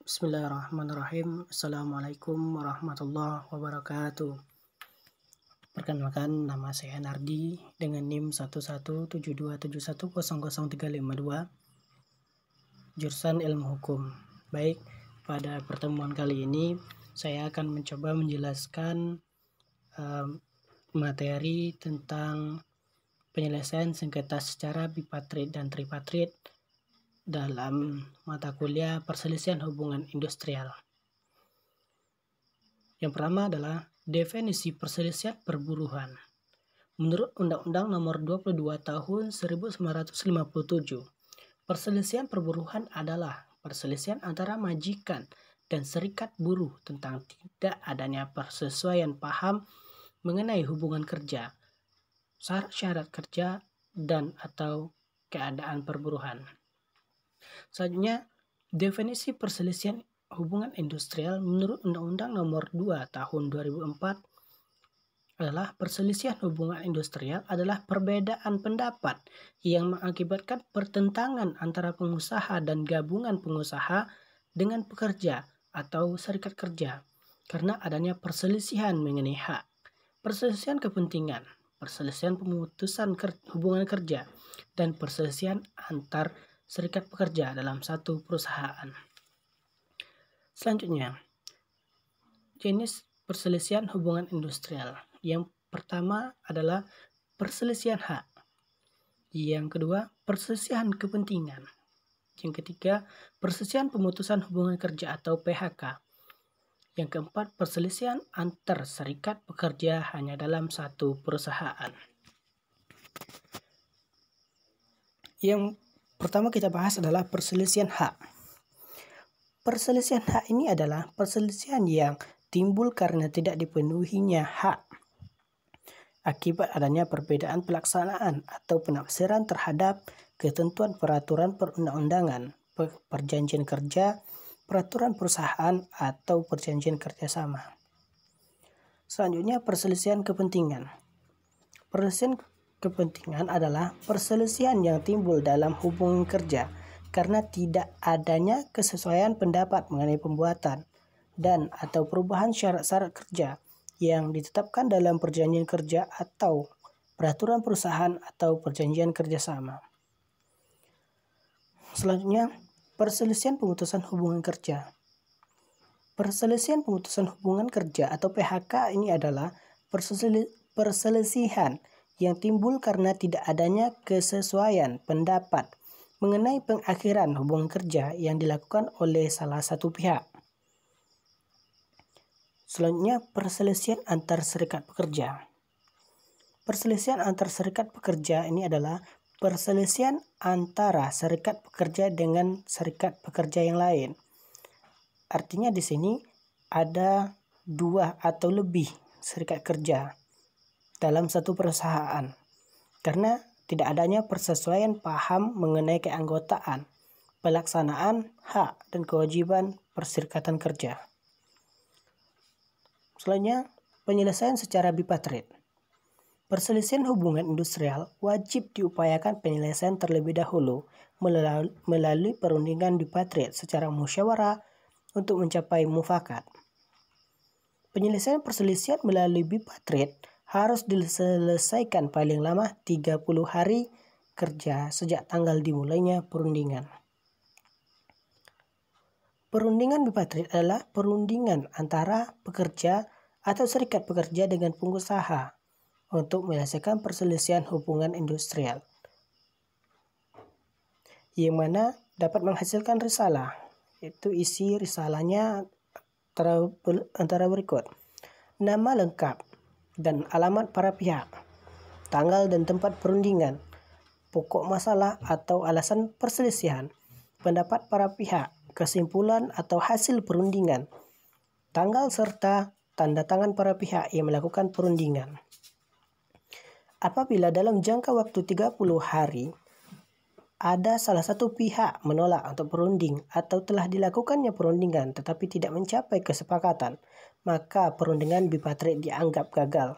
Bismillahirrahmanirrahim. Assalamualaikum warahmatullahi wabarakatuh. Perkenalkan, nama saya Nardi dengan NIM 11727100352, jurusan Ilmu Hukum. Baik, pada pertemuan kali ini saya akan mencoba menjelaskan materi tentang penyelesaian sengketa secara bipatrit dan tripatrit dalam mata kuliah perselisihan hubungan industrial. Yang pertama adalah definisi perselisihan perburuhan. Menurut Undang-Undang Nomor 22 Tahun 1957, perselisihan perburuhan adalah perselisihan antara majikan dan serikat buruh tentang tidak adanya persesuaian paham mengenai hubungan kerja, syarat kerja, dan atau keadaan perburuhan. Selanjutnya, definisi perselisihan hubungan industrial menurut Undang-Undang Nomor 2 Tahun 2004 adalah perselisihan hubungan industrial adalah perbedaan pendapat yang mengakibatkan pertentangan antara pengusaha dan gabungan pengusaha dengan pekerja atau serikat kerja karena adanya perselisihan mengenai hak, perselisihan kepentingan, perselisihan pemutusan hubungan kerja, dan perselisihan antar serikat pekerja dalam satu perusahaan. Selanjutnya, jenis perselisihan hubungan industrial. Yang pertama adalah perselisihan hak. Yang kedua, perselisihan kepentingan. Yang ketiga, perselisihan pemutusan hubungan kerja atau PHK. Yang keempat, perselisihan antar serikat pekerja hanya dalam satu perusahaan. Yang pertama kita bahas adalah perselisihan hak. Perselisihan hak ini adalah perselisihan yang timbul karena tidak dipenuhinya hak akibat adanya perbedaan pelaksanaan atau penafsiran terhadap ketentuan peraturan perundang-undangan, perjanjian kerja, peraturan perusahaan, atau perjanjian kerjasama. Selanjutnya, perselisihan kepentingan. Perselisihan kepentingan adalah perselisihan yang timbul dalam hubungan kerja karena tidak adanya kesesuaian pendapat mengenai pembuatan dan atau perubahan syarat-syarat kerja yang ditetapkan dalam perjanjian kerja atau peraturan perusahaan atau perjanjian kerjasama. Selanjutnya, perselisihan pemutusan hubungan kerja. Perselisihan pemutusan hubungan kerja atau PHK ini adalah perselisihan yang timbul karena tidak adanya kesesuaian pendapat mengenai pengakhiran hubungan kerja yang dilakukan oleh salah satu pihak. Selanjutnya, perselisihan antar serikat pekerja. Perselisihan antar serikat pekerja ini adalah perselisihan antara serikat pekerja dengan serikat pekerja yang lain. Artinya di sini ada dua atau lebih serikat kerja dalam satu perusahaan karena tidak adanya persesuaian paham mengenai keanggotaan, pelaksanaan hak dan kewajiban perserikatan kerja. Selanjutnya, penyelesaian secara bipatrit. Perselisihan hubungan industrial wajib diupayakan penyelesaian terlebih dahulu melalui perundingan bipatrit secara musyawarah untuk mencapai mufakat. Penyelesaian perselisihan melalui bipatrit harus diselesaikan paling lama 30 hari kerja sejak tanggal dimulainya perundingan. Perundingan bipatrit adalah perundingan antara pekerja atau serikat pekerja dengan pengusaha untuk menyelesaikan perselisihan hubungan industrial, yang mana dapat menghasilkan risalah. Itu isi risalahnya antara berikut: nama lengkap dan alamat para pihak, tanggal dan tempat perundingan, pokok masalah atau alasan perselisihan, pendapat para pihak, kesimpulan atau hasil perundingan, tanggal serta tanda tangan para pihak yang melakukan perundingan. Apabila dalam jangka waktu 30 hari ada salah satu pihak menolak untuk perunding atau telah dilakukannya perundingan tetapi tidak mencapai kesepakatan, maka perundingan bipatrit dianggap gagal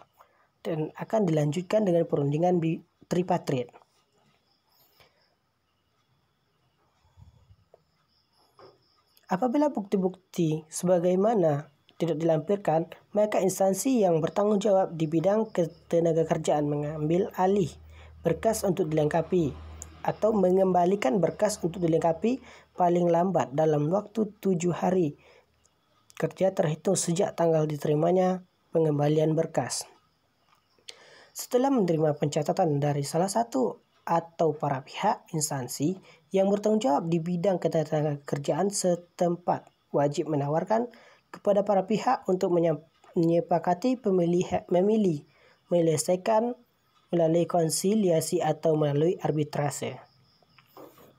dan akan dilanjutkan dengan perundingan tripatrit. Apabila bukti-bukti sebagaimana tidak dilampirkan, maka instansi yang bertanggung jawab di bidang ketenagakerjaan mengambil alih berkas untuk dilengkapi atau mengembalikan berkas untuk dilengkapi paling lambat dalam waktu 7 hari kerja terhitung sejak tanggal diterimanya pengembalian berkas. Setelah menerima pencatatan dari salah satu atau para pihak instansi yang bertanggung jawab di bidang ketenagakerjaan setempat wajib menawarkan kepada para pihak untuk menyepakati menyelesaikan melalui konsiliasi atau melalui arbitrase.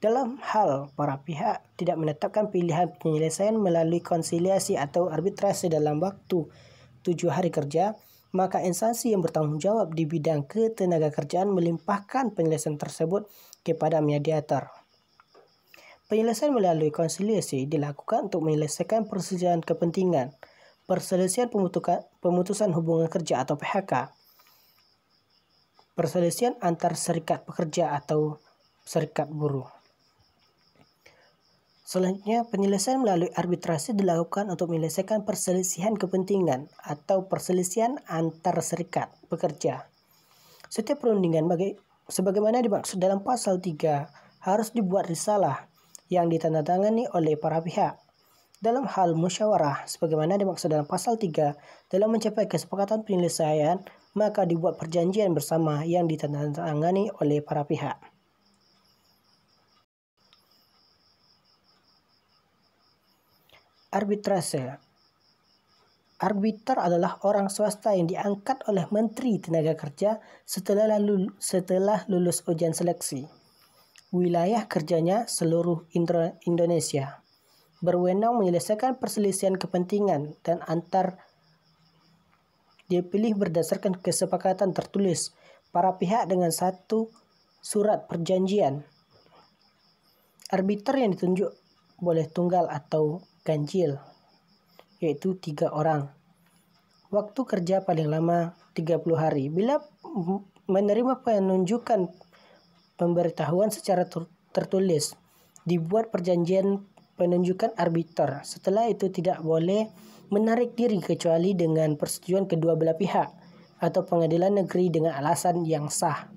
Dalam hal para pihak tidak menetapkan pilihan penyelesaian melalui konsiliasi atau arbitrase dalam waktu 7 hari kerja, maka instansi yang bertanggung jawab di bidang ketenagakerjaan melimpahkan penyelesaian tersebut kepada mediator. Penyelesaian melalui konsiliasi dilakukan untuk menyelesaikan perselisihan kepentingan, perselisihan pemutusan hubungan kerja atau PHK, perselisihan antar serikat pekerja atau serikat buruh. Selanjutnya, penyelesaian melalui arbitrase dilakukan untuk menyelesaikan perselisihan kepentingan atau perselisihan antar serikat pekerja. Setiap perundingan sebagaimana dimaksud dalam pasal 3 harus dibuat risalah yang ditandatangani oleh para pihak. Dalam hal musyawarah sebagaimana dimaksud dalam pasal 3, dalam mencapai kesepakatan penyelesaian, maka dibuat perjanjian bersama yang ditandatangani oleh para pihak. Arbitrase. Arbiter adalah orang swasta yang diangkat oleh Menteri Tenaga Kerja setelah lulus ujian seleksi. Wilayah kerjanya seluruh Indonesia. Berwenang menyelesaikan perselisihan kepentingan dan dipilih berdasarkan kesepakatan tertulis para pihak dengan satu surat perjanjian. Arbiter yang ditunjuk boleh tunggal atau ganjil, yaitu 3 orang. Waktu kerja paling lama 30 hari. Bila menerima penunjukan pemberitahuan secara tertulis, dibuat perjanjian penunjukan arbiter. Setelah itu tidak boleh menarik diri kecuali dengan persetujuan kedua belah pihak atau pengadilan negeri dengan alasan yang sah.